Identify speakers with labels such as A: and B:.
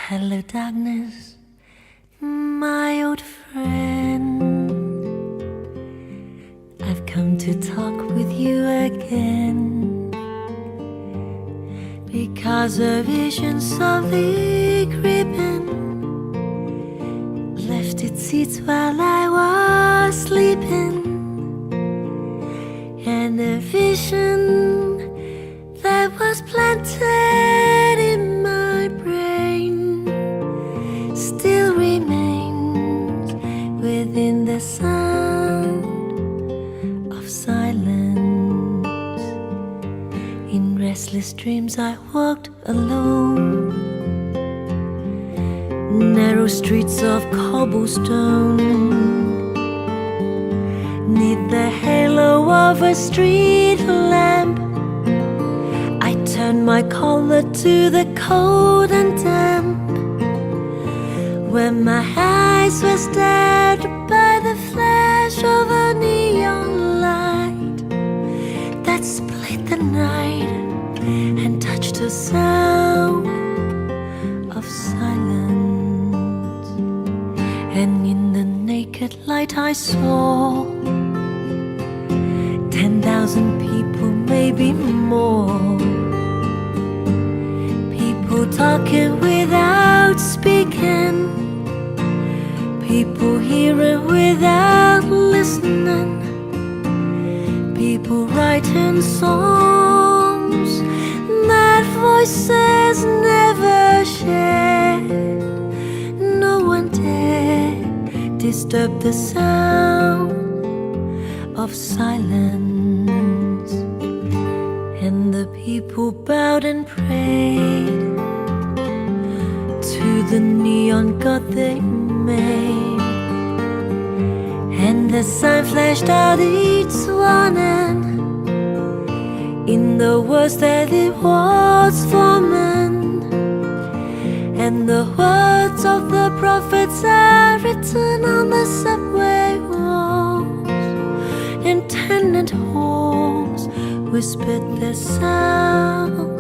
A: Hello darkness, my old friend. I've come to talk with you again, because a vision softly creeping left its seeds while I was sleeping. And a vision that was planted in my brain still remains within the sound of silence. In restless dreams I walked alone, narrow streets of cobblestone, neath the halo of a street lamp. I turned my collar to the cold and damp, when my eyes were stabbed by the flash of a neon light that split the night and touched the sound of silence. And in the naked light I saw 10,000 people, maybe more, people talking without speaking, people hearing without listening, people writing songs that voices never shared. No one dared disturb the sound of silence. And the people bowed and prayed to the neon god they made, and the sign flashed out each warning in the words that it was forming. And the words of the prophets are written on the subway walls, and tenant halls whispered their sound